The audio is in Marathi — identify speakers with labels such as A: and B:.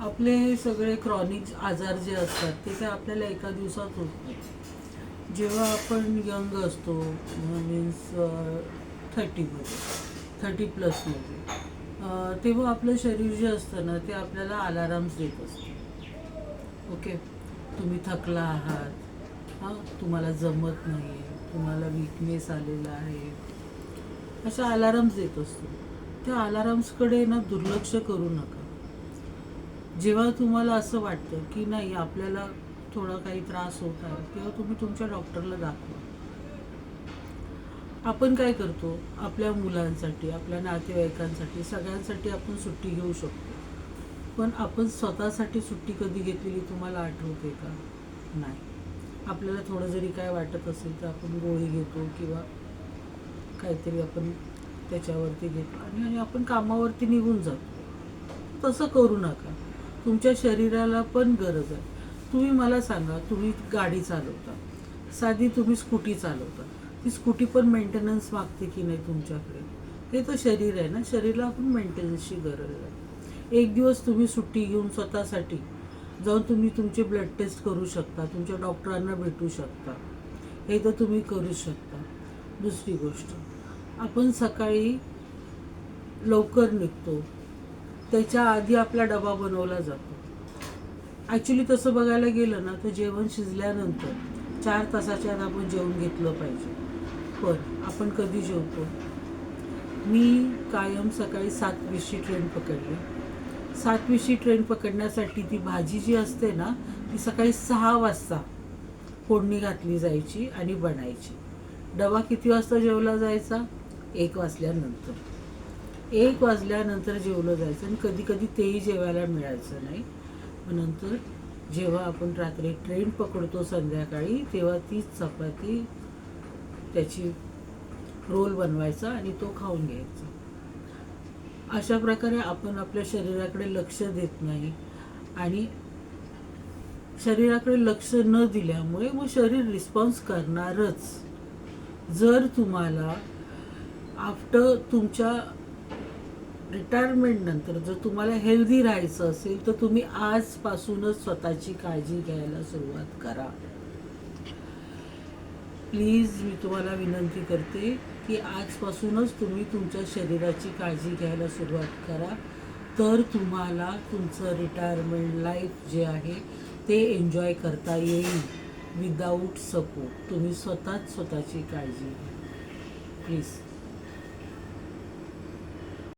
A: आपले हे सगळे क्रॉनिक आजार जे असतात ते काय आपल्याला एका दिवसात होत नाही. जेव्हा आपण यंग असतो मीन्स 30मध्ये 30+मध्ये तेव्हा आपलं शरीर जे असतं ना ते आपल्याला अलाराम्स देत असतं. ओके, तुम्ही थकला आहात, हां, तुम्हाला जमत नाही आहे, तुम्हाला वीकनेस आलेला आहे, अशा अलाराम्स देत असतो. त्या अलाराम्सकडे ना दुर्लक्ष करू नका. जेव्हा तुम्हाला असं वाटतं की नाही आपल्याला थोडा काही त्रास होत आहे तेव्हा तुम्ही तुमच्या डॉक्टरला दाखवा. आपण काय करतो, आपल्या मुलांसाठी, आपल्या नातेवाईकांसाठी, सगळ्यांसाठी आपण सुट्टी घेऊ शकतो, पण आपण स्वतःसाठी सुट्टी कधी घेतलेली तुम्हाला आठवते का? नाही. आपल्याला थोडं जरी काय वाटत असेल तर आपण गोळी घेतो किंवा काहीतरी आपण त्याच्यावरती घेतो आणि आपण कामावरती निघून जातो. तसं करू नका. तुमच्या शरीराला पण गरज आहे. तुम्ही मला सांगा, तुम्ही गाडी चालवता, साधी तुम्ही स्कूटी चालवता, ती स्कूटी पण मेंटेनन्स मागते की नाही तुमच्याकडे? हे तर शरीर आहे ना, शरीराला पण मेंटेनन्सची गरज आहे. एक दिवस तुम्ही सुट्टी घेऊन स्वतःसाठी जाऊन तुम्ही तुमचे ब्लड टेस्ट करू शकता, तुमच्या डॉक्टरांना भेटू शकता, हे तर तुम्ही करू शकता. दुसरी गोष्ट, आपण सकाळी लवकर निघतो, त्याच्या आधी आपला डबा बनवला जातो. ॲक्च्युली तसं बघायला गेलं ना तर जेवण शिजल्यानंतर 4 तासाच्या आत आपण जेवण घेतलं पाहिजे. पण आपण कधी जेवतो? मी कायम सकाळी 7:20ची ट्रेन पकडली. 7:20ची ट्रेन पकडण्यासाठी ती भाजी जी असते ना ती सकाळी 6 वाजता फोडणी घातली जायची आणि बनायची. डबा किती वाजता जेवला जायचा? 1 वाजल्यानंतर. 1 वाजल्यानंतर जेवलं जायचं आणि कधी कधी तेही जेवायला मिळायचं नाही. नंतर जेव्हा आपण रात्री ट्रेन पकडतो संध्याकाळी तेव्हा तीच चपाती त्याची रोल बनवायचा आणि तो खाऊन घ्यायचा. अशा प्रकारे आपण आपल्या शरीराकडे लक्ष देत नाही आणि शरीराकडे लक्ष न दिल्यामुळे मग शरीर रिस्पॉन्स करणारच. जर तुम्हाला आफ्टर तुमच्या रिटायरमेंट नंतर जर तुम्हाला हेल्दी राहायचं असेल तर तुम्ही आजपासूनच स्वतःची काळजी घ्यायला सुरुवात करा. प्लीज मी तुम्हाला विनंती करते की आजपासूनच तुम्ही तुमच्या शरीराची काळजी घ्यायला सुरुवात करा, तर तुम्हाला तुमचं रिटायरमेंट लाईफ जे आहे ते एन्जॉय करता येईल विदाऊट सपोर्ट. तुम्ही स्वतःच स्वतःची काळजी घ्या प्लीज.